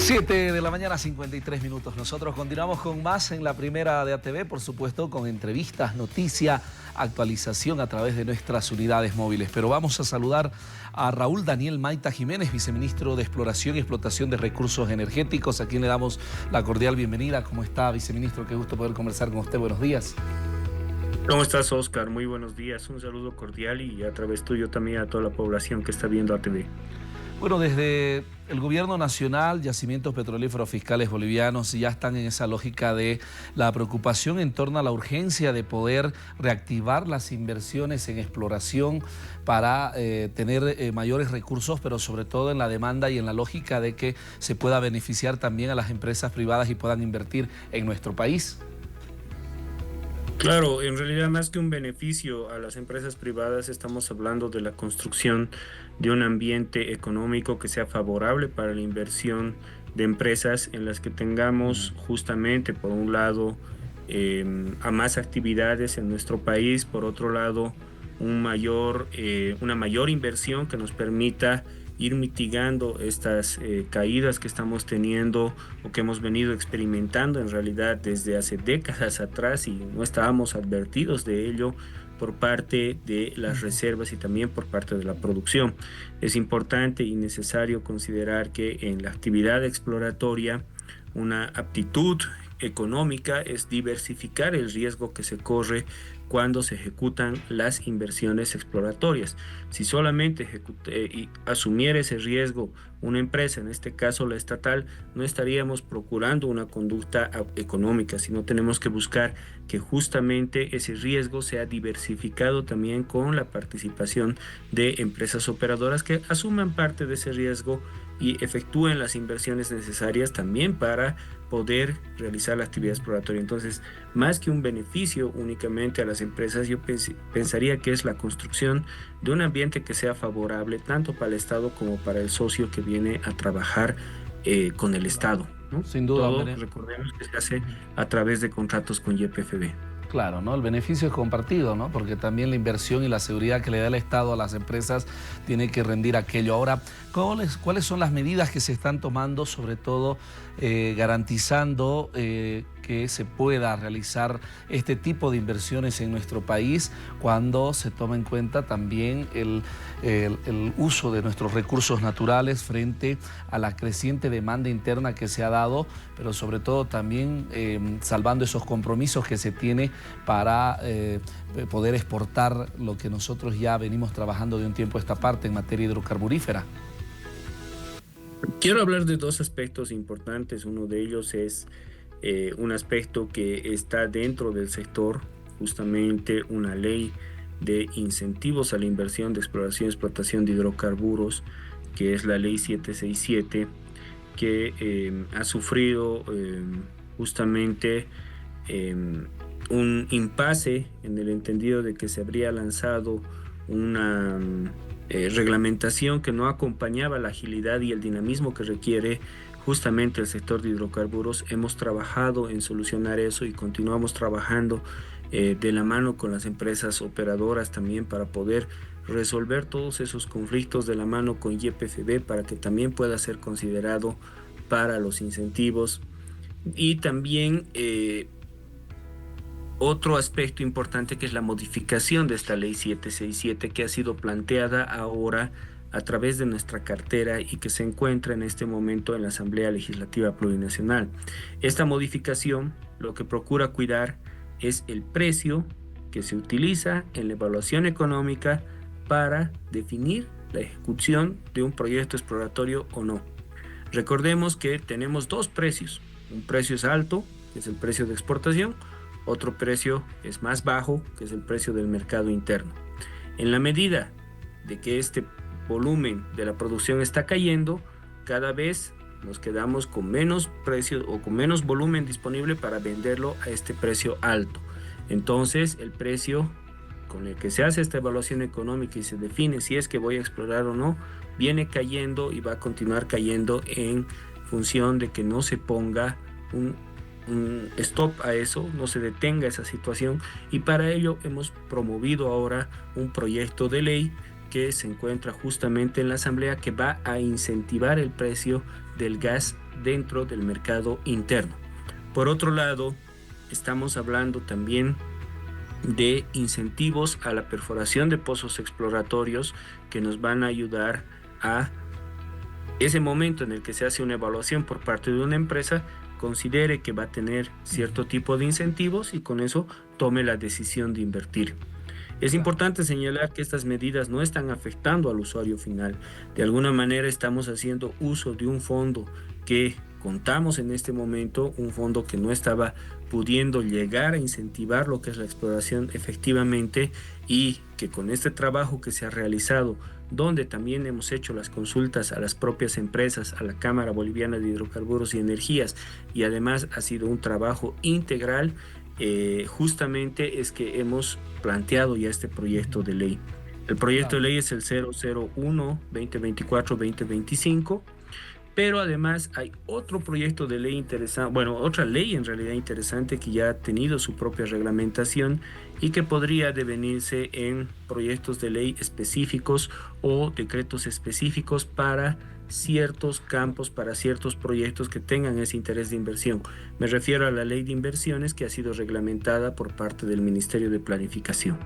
7 de la mañana, 53 minutos. Nosotros continuamos con más en la primera de ATV, por supuesto, con entrevistas, noticia, actualización a través de nuestras unidades móviles. Pero vamos a saludar a Raúl Daniel Maita Jiménez, viceministro de Exploración y Explotación de Recursos Energéticos, a quien le damos la cordial bienvenida. ¿Cómo está, viceministro? Qué gusto poder conversar con usted. Buenos días. ¿Cómo estás, Oscar? Muy buenos días. Un saludo cordial y a través tuyo también a toda la población que está viendo ATV. Bueno, desde el gobierno nacional, Yacimientos Petrolíferos Fiscales Bolivianos ya están en esa lógica de la preocupación en torno a la urgencia de poder reactivar las inversiones en exploración para tener mayores recursos, pero sobre todo en la demanda y en la lógica de que se pueda beneficiar también a las empresas privadas y puedan invertir en nuestro país. Claro, en realidad más que un beneficio a las empresas privadas, estamos hablando de la construcción de un ambiente económico que sea favorable para la inversión de empresas en las que tengamos justamente, por un lado, a más actividades en nuestro país, por otro lado, una mayor inversión que nos permita ir mitigando estas caídas que estamos teniendo o que hemos venido experimentando en realidad desde hace décadas atrás y no estábamos advertidos de ello por parte de las reservas y también por parte de la producción. Es importante y necesario considerar que en la actividad exploratoria una aptitud económica es diversificar el riesgo que se corre cuando se ejecutan las inversiones exploratorias. Si solamente asumiera ese riesgo una empresa, en este caso la estatal, no estaríamos procurando una conducta económica, sino tenemos que buscar que justamente ese riesgo sea diversificado también con la participación de empresas operadoras que asuman parte de ese riesgo y efectúen las inversiones necesarias también para poder realizar la actividad exploratoria. Entonces, más que un beneficio únicamente a las empresas, yo pensaría que es la construcción de un ambiente que sea favorable tanto para el Estado como para el socio que viene a trabajar con el Estado, ¿no? Sin duda. Todo, recordemos que se hace a través de contratos con YPFB. Claro, ¿no? El beneficio es compartido, ¿no? Porque también la inversión y la seguridad que le da el Estado a las empresas tiene que rendir aquello. Ahora, ¿cuáles son las medidas que se están tomando, sobre todo garantizando que se pueda realizar este tipo de inversiones en nuestro país cuando se toma en cuenta también el uso de nuestros recursos naturales frente a la creciente demanda interna que se ha dado, pero sobre todo también salvando esos compromisos que se tiene para poder exportar lo que nosotros ya venimos trabajando de un tiempo a esta parte en materia hidrocarburífera? Quiero hablar de dos aspectos importantes. Uno de ellos es un aspecto que está dentro del sector, justamente una ley de incentivos a la inversión de exploración y explotación de hidrocarburos, que es la ley 767, que ha sufrido justamente un impasse en el entendido de que se habría lanzado una reglamentación que no acompañaba la agilidad y el dinamismo que requiere justamente el sector de hidrocarburos. Hemos trabajado en solucionar eso y continuamos trabajando de la mano con las empresas operadoras también para poder resolver todos esos conflictos de la mano con YPFB para que también pueda ser considerado para los incentivos. Y también otro aspecto importante que es la modificación de esta ley 767 que ha sido planteada ahora a través de nuestra cartera y que se encuentra en este momento en la Asamblea Legislativa Plurinacional. Esta modificación lo que procura cuidar es el precio que se utiliza en la evaluación económica para definir la ejecución de un proyecto exploratorio o no. Recordemos que tenemos dos precios. Un precio es alto, que es el precio de exportación. Otro precio es más bajo, que es el precio del mercado interno. En la medida de que este volumen de la producción está cayendo, cada vez nos quedamos con menos precio o con menos volumen disponible para venderlo a este precio alto. Entonces, el precio con el que se hace esta evaluación económica y se define si es que voy a explorar o no, viene cayendo y va a continuar cayendo en función de que no se ponga un stop a eso, no se detenga esa situación, y para ello hemos promovido ahora un proyecto de ley que se encuentra justamente en la Asamblea, que va a incentivar el precio del gas dentro del mercado interno. Por otro lado, estamos hablando también de incentivos a la perforación de pozos exploratorios que nos van a ayudar a ese momento en el que se hace una evaluación por parte de una empresa, considere que va a tener cierto tipo de incentivos y con eso tome la decisión de invertir. Es importante señalar que estas medidas no están afectando al usuario final. De alguna manera estamos haciendo uso de un fondo que contamos en este momento, un fondo que no estaba pudiendo llegar a incentivar lo que es la exploración efectivamente, y que con este trabajo que se ha realizado, donde también hemos hecho las consultas a las propias empresas, a la Cámara Boliviana de Hidrocarburos y Energías, y además ha sido un trabajo integral, justamente es que hemos planteado ya este proyecto de ley. El proyecto de ley es el 001-2024-2025, pero además hay otro proyecto de ley interesante, bueno, otra ley en realidad interesante que ya ha tenido su propia reglamentación y que podría devenirse en proyectos de ley específicos o decretos específicos para ciertos campos, para ciertos proyectos que tengan ese interés de inversión. Me refiero a la ley de inversiones que ha sido reglamentada por parte del Ministerio de Planificación.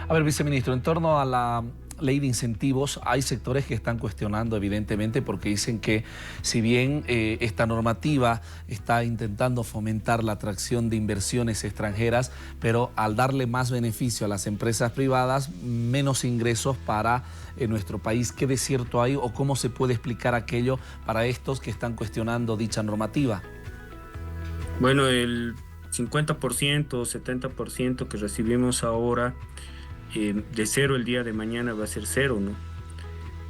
A ver, viceministro, en torno a la ley de incentivos, hay sectores que están cuestionando evidentemente porque dicen que si bien esta normativa está intentando fomentar la atracción de inversiones extranjeras, pero al darle más beneficio a las empresas privadas, menos ingresos para nuestro país. ¿Qué de cierto hay o cómo se puede explicar aquello para estos que están cuestionando dicha normativa? Bueno, el 50%, 70% que recibimos ahora, de cero el día de mañana va a ser cero, ¿no?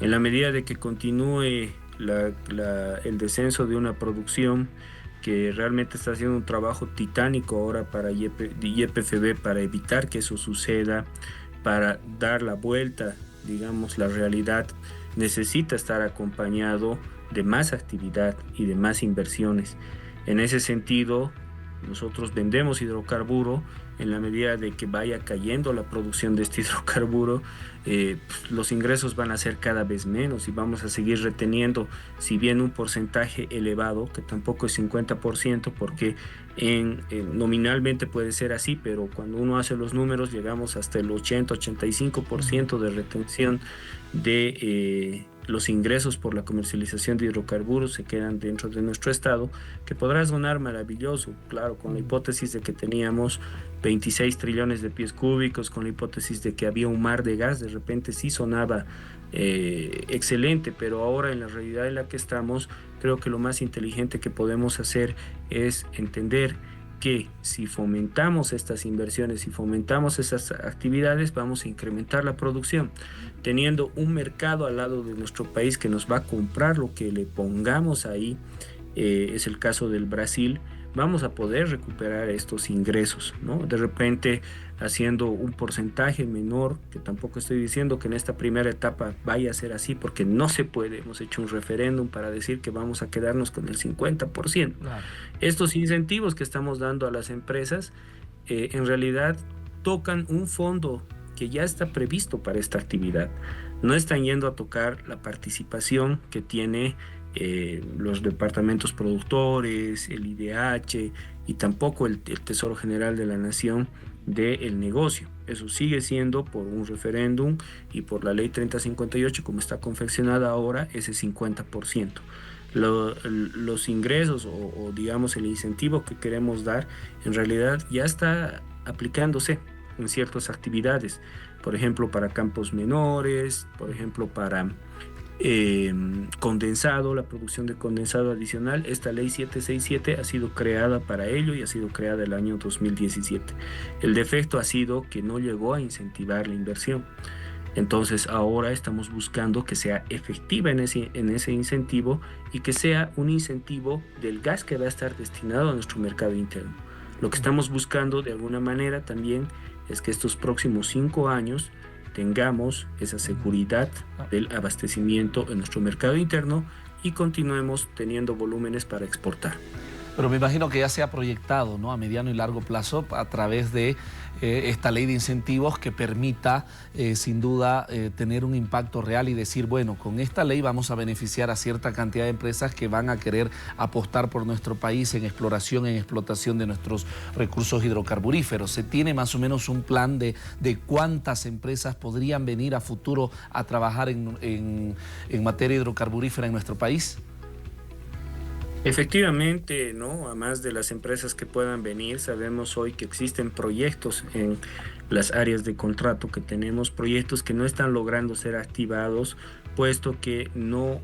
En la medida de que continúe el descenso de una producción que realmente está haciendo un trabajo titánico ahora para YPFB para evitar que eso suceda, para dar la vuelta, digamos, la realidad, necesita estar acompañado de más actividad y de más inversiones. En ese sentido, nosotros vendemos hidrocarburo. En la medida de que vaya cayendo la producción de este hidrocarburo, los ingresos van a ser cada vez menos y vamos a seguir reteniendo, si bien un porcentaje elevado, que tampoco es 50%, porque nominalmente puede ser así, pero cuando uno hace los números llegamos hasta el 80-85% de retención de los ingresos por la comercialización de hidrocarburos se quedan dentro de nuestro estado, que podrá sonar maravilloso, claro, con la hipótesis de que teníamos 26 trillones de pies cúbicos, con la hipótesis de que había un mar de gas, de repente sí sonaba excelente, pero ahora en la realidad en la que estamos, creo que lo más inteligente que podemos hacer es entender que si fomentamos estas inversiones, si fomentamos esas actividades, vamos a incrementar la producción, teniendo un mercado al lado de nuestro país que nos va a comprar lo que le pongamos ahí, es el caso del Brasil. Vamos a poder recuperar estos ingresos, ¿no? De repente haciendo un porcentaje menor, que tampoco estoy diciendo que en esta primera etapa vaya a ser así, porque no se puede. Hemos hecho un referéndum para decir que vamos a quedarnos con el 50%. Claro. Estos incentivos que estamos dando a las empresas, en realidad tocan un fondo que ya está previsto para esta actividad. No están yendo a tocar la participación que tiene los departamentos productores, el IDH y tampoco el Tesoro General de la Nación del negocio. Eso sigue siendo por un referéndum y por la ley 3058 como está confeccionada ahora, ese 50%. Los ingresos o digamos el incentivo que queremos dar en realidad ya está aplicándose en ciertas actividades, por ejemplo para campos menores, por ejemplo para condensado, la producción de condensado adicional. Esta ley 767 ha sido creada para ello y ha sido creada el año 2017. El defecto ha sido que no llegó a incentivar la inversión. Entonces ahora estamos buscando que sea efectiva en ese incentivo y que sea un incentivo del gas que va a estar destinado a nuestro mercado interno. Lo que estamos buscando de alguna manera también es que estos próximos 5 años tengamos esa seguridad del abastecimiento en nuestro mercado interno y continuemos teniendo volúmenes para exportar. Pero me imagino que ya se ha proyectado, ¿no?, a mediano y largo plazo a través de esta ley de incentivos que permita, sin duda, tener un impacto real y decir, bueno, con esta ley vamos a beneficiar a cierta cantidad de empresas que van a querer apostar por nuestro país en exploración, en explotación de nuestros recursos hidrocarburíferos. ¿Se tiene más o menos un plan de cuántas empresas podrían venir a futuro a trabajar en materia hidrocarburífera en nuestro país? Efectivamente, ¿no? Además de las empresas que puedan venir, sabemos hoy que existen proyectos en las áreas de contrato que tenemos, proyectos que no están logrando ser activados, puesto que no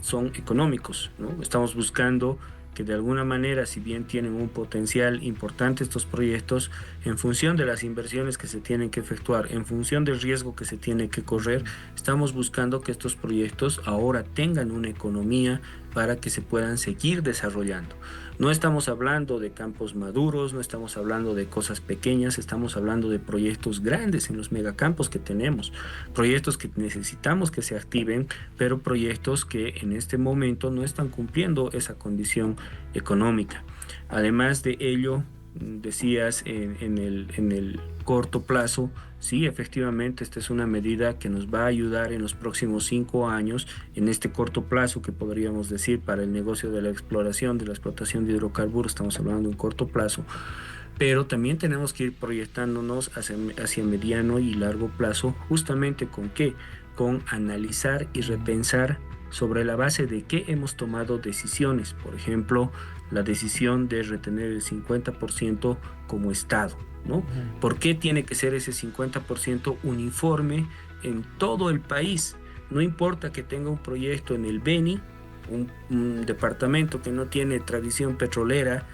son económicos, ¿no? Estamos buscando que de alguna manera, si bien tienen un potencial importante estos proyectos, en función de las inversiones que se tienen que efectuar, en función del riesgo que se tiene que correr, estamos buscando que estos proyectos ahora tengan una economía para que se puedan seguir desarrollando. No estamos hablando de campos maduros, no estamos hablando de cosas pequeñas, estamos hablando de proyectos grandes en los megacampos que tenemos, proyectos que necesitamos que se activen, pero proyectos que en este momento no están cumpliendo esa condición económica. Además de ello, decías en el corto plazo, sí, efectivamente, esta es una medida que nos va a ayudar en los próximos 5 años, en este corto plazo que podríamos decir para el negocio de la exploración, de la explotación de hidrocarburos, estamos hablando de un corto plazo, pero también tenemos que ir proyectándonos hacia mediano y largo plazo, justamente ¿con qué? Con analizar y repensar sobre la base de qué hemos tomado decisiones, por ejemplo, la decisión de retener el 50% como Estado, ¿no? ¿Por qué tiene que ser ese 50% uniforme en todo el país? No importa que tenga un proyecto en el Beni, un departamento que no tiene tradición petrolera,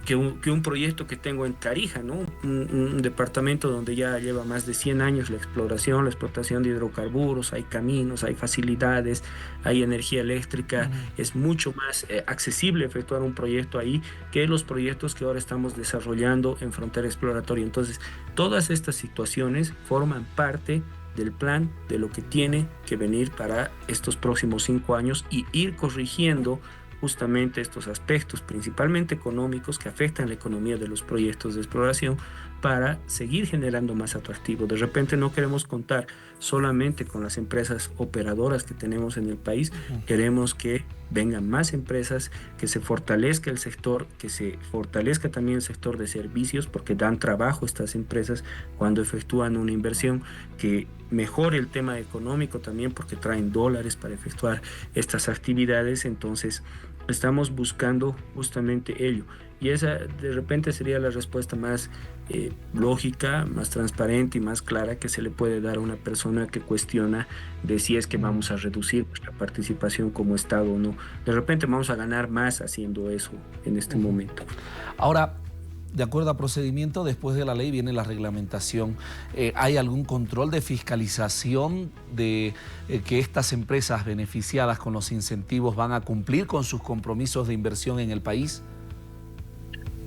que un proyecto que tengo en Tarija, ¿no? Un departamento donde ya lleva más de 100 años la exploración, la explotación de hidrocarburos, hay caminos, hay facilidades, hay energía eléctrica, es mucho más accesible efectuar un proyecto ahí que los proyectos que ahora estamos desarrollando en frontera exploratoria. Entonces, todas estas situaciones forman parte del plan de lo que tiene que venir para estos próximos 5 años y ir corrigiendo justamente estos aspectos, principalmente económicos, que afectan la economía de los proyectos de exploración para seguir generando más atractivo. De repente no queremos contar solamente con las empresas operadoras que tenemos en el país, queremos que vengan más empresas, que se fortalezca el sector, que se fortalezca también el sector de servicios, porque dan trabajo a estas empresas cuando efectúan una inversión, que mejore el tema económico también porque traen dólares para efectuar estas actividades. Entonces estamos buscando justamente ello, y esa de repente sería la respuesta más lógica, más transparente y más clara que se le puede dar a una persona que cuestiona de si es que vamos a reducir nuestra participación como Estado o no. De repente vamos a ganar más haciendo eso en este momento. Ahora, de acuerdo a procedimiento, después de la ley viene la reglamentación. ¿Hay algún control de fiscalización de que estas empresas beneficiadas con los incentivos van a cumplir con sus compromisos de inversión en el país?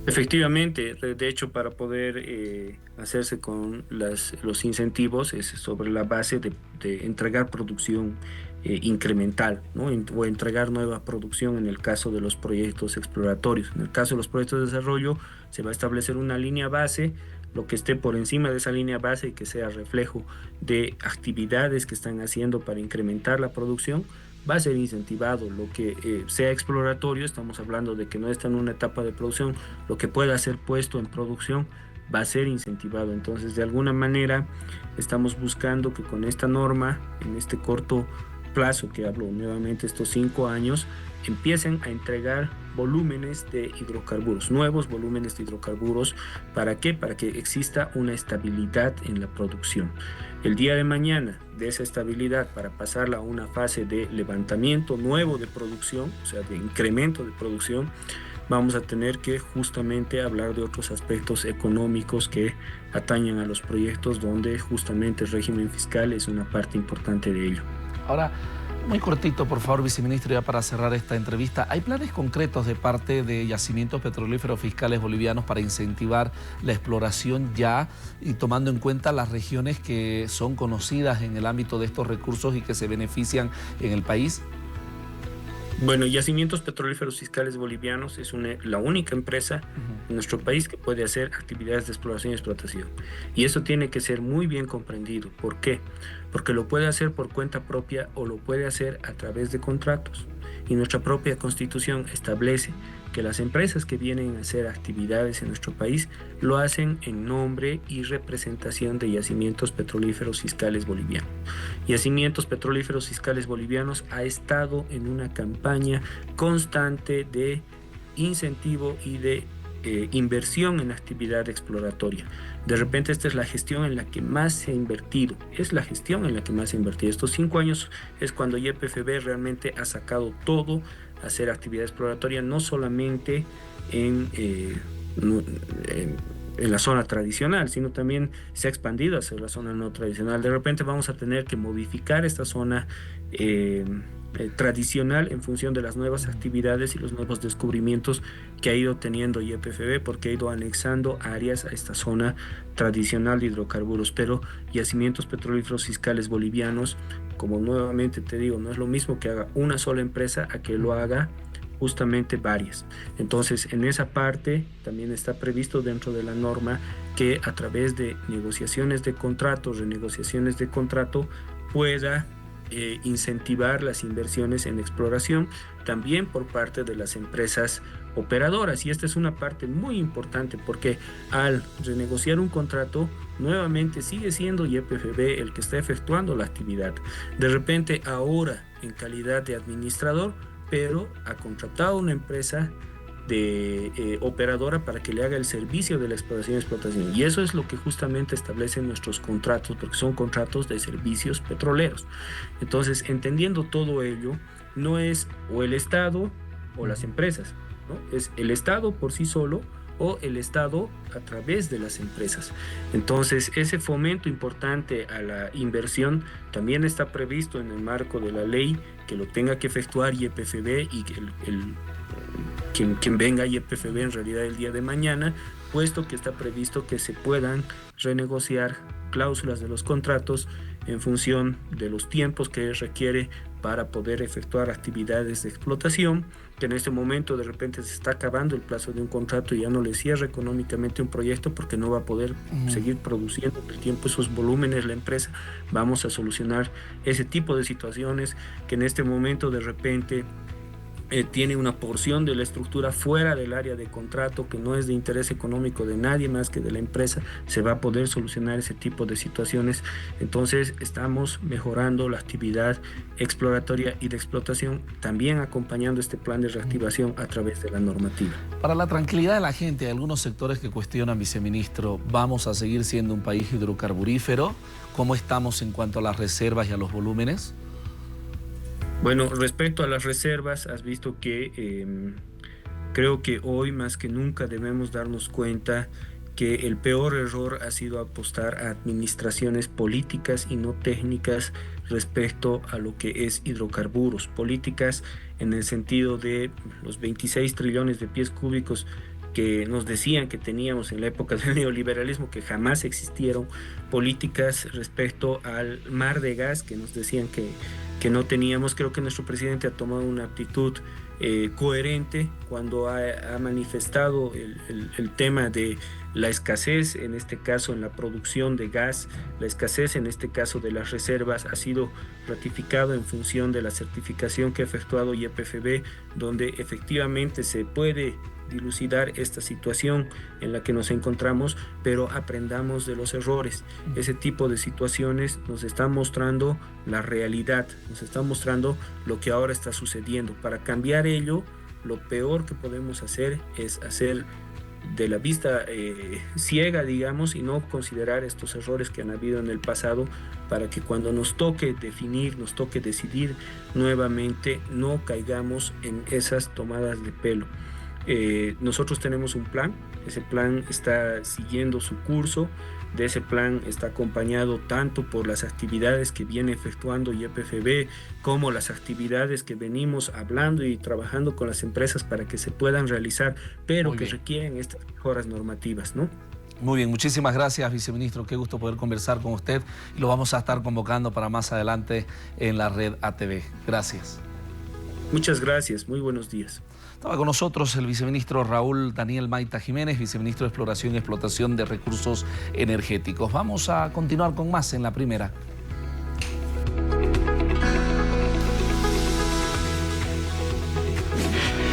Efectivamente, de hecho, para poder hacerse con los incentivos es sobre la base de entregar producción incremental, ¿no? O entregar nueva producción en el caso de los proyectos exploratorios. En el caso de los proyectos de desarrollo se va a establecer una línea base, lo que esté por encima de esa línea base y que sea reflejo de actividades que están haciendo para incrementar la producción, va a ser incentivado. Lo que sea exploratorio, estamos hablando de que no está en una etapa de producción, lo que pueda ser puesto en producción va a ser incentivado. Entonces, de alguna manera, estamos buscando que con esta norma, en este corto plazo que hablo nuevamente, estos 5 años, empiecen a entregar volúmenes de hidrocarburos, nuevos volúmenes de hidrocarburos. ¿Para qué? Para que exista una estabilidad en la producción. El día de mañana, de esa estabilidad, para pasarla a una fase de levantamiento nuevo de producción, o sea, de incremento de producción, vamos a tener que justamente hablar de otros aspectos económicos que atañen a los proyectos, donde justamente el régimen fiscal es una parte importante de ello. Ahora, muy cortito, por favor, viceministro, ya para cerrar esta entrevista. ¿Hay planes concretos de parte de Yacimientos Petrolíferos Fiscales Bolivianos para incentivar la exploración ya, y tomando en cuenta las regiones que son conocidas en el ámbito de estos recursos y que se benefician en el país? Bueno, Yacimientos Petrolíferos Fiscales Bolivianos es la única empresa en nuestro país que puede hacer actividades de exploración y explotación. Y eso tiene que ser muy bien comprendido. ¿Por qué? Porque lo puede hacer por cuenta propia o lo puede hacer a través de contratos. Y nuestra propia Constitución establece que las empresas que vienen a hacer actividades en nuestro país lo hacen en nombre y representación de Yacimientos Petrolíferos Fiscales Bolivianos. Yacimientos Petrolíferos Fiscales Bolivianos ha estado en una campaña constante de incentivo y de inversión en actividad exploratoria. De repente esta es la gestión en la que más se ha invertido, Estos 5 años es cuando YPFB realmente ha sacado todo a hacer actividad exploratoria, no solamente en la zona tradicional, sino también se ha expandido hacia la zona no tradicional. De repente vamos a tener que modificar esta zona tradicional en función de las nuevas actividades y los nuevos descubrimientos que ha ido teniendo YPFB, porque ha ido anexando áreas a esta zona tradicional de hidrocarburos. Pero Yacimientos Petrolíferos Fiscales Bolivianos, como nuevamente te digo, no es lo mismo que haga una sola empresa a que lo haga justamente varias. Entonces, en esa parte también está previsto dentro de la norma que a través de negociaciones de contratos, renegociaciones de contrato, pueda incentivar las inversiones en exploración también por parte de las empresas operadoras. Y esta es una parte muy importante, porque al renegociar un contrato, nuevamente sigue siendo YPFB el que está efectuando la actividad. De repente ahora en calidad de administrador, pero ha contratado a una empresa de operadora para que le haga el servicio de la exploración y explotación. Y eso es lo que justamente establecen nuestros contratos, porque son contratos de servicios petroleros. Entonces, entendiendo todo ello, no es o el Estado o las empresas, ¿no? Es el Estado por sí solo o el Estado a través de las empresas. Entonces, ese fomento importante a la inversión también está previsto en el marco de la ley, que lo tenga que efectuar YPFB y que quien venga a YPFB en realidad el día de mañana, puesto que está previsto que se puedan renegociar cláusulas de los contratos en función de los tiempos que requiere para poder efectuar actividades de explotación, que en este momento de repente se está acabando el plazo de un contrato y ya no le cierra económicamente un proyecto porque no va a poder seguir produciendo en el tiempo esos volúmenes la empresa. Vamos a solucionar ese tipo de situaciones que en este momento de repente tiene una porción de la estructura fuera del área de contrato que no es de interés económico de nadie más que de la empresa. Se va a poder solucionar ese tipo de situaciones. Entonces estamos mejorando la actividad exploratoria y de explotación, también acompañando este plan de reactivación a través de la normativa. Para la tranquilidad de la gente, hay algunos sectores que cuestionan, viceministro, ¿vamos a seguir siendo un país hidrocarburífero? ¿Cómo estamos en cuanto a las reservas y a los volúmenes? Bueno, respecto a las reservas, has visto que creo que hoy más que nunca debemos darnos cuenta que el peor error ha sido apostar a administraciones políticas y no técnicas respecto a lo que es hidrocarburos. Políticas en el sentido de los 26 trillones de pies cúbicos que nos decían que teníamos en la época del neoliberalismo, que jamás existieron. Políticas respecto al mar de gas que nos decían que no teníamos. Creo que nuestro presidente ha tomado una actitud coherente cuando ha manifestado el tema de la escasez, en este caso en la producción de gas, la escasez en este caso de las reservas, ha sido ratificado en función de la certificación que ha efectuado YPFB, donde efectivamente se puede dilucidar esta situación en la que nos encontramos, pero aprendamos de los errores. Ese tipo de situaciones nos están mostrando la realidad, nos están mostrando lo que ahora está sucediendo. Para cambiar ello, lo peor que podemos hacer es hacer de la vista ciega, digamos, y no considerar estos errores que han habido en el pasado, para que cuando nos toque definir, nos toque decidir nuevamente, no caigamos en esas tomadas de pelo. Nosotros tenemos un plan, ese plan está siguiendo su curso. De ese plan está acompañado tanto por las actividades que viene efectuando YPFB como las actividades que venimos hablando y trabajando con las empresas para que se puedan realizar, pero que requieren estas mejoras normativas, ¿no? Muy bien, muchísimas gracias, viceministro. Qué gusto poder conversar con usted. Lo vamos a estar convocando para más adelante en la red ATV. Gracias. Muchas gracias, muy buenos días. Estaba con nosotros el viceministro Raúl Daniel Maita Jiménez, viceministro de Exploración y Explotación de Recursos Energéticos. Vamos a continuar con más en La Primera.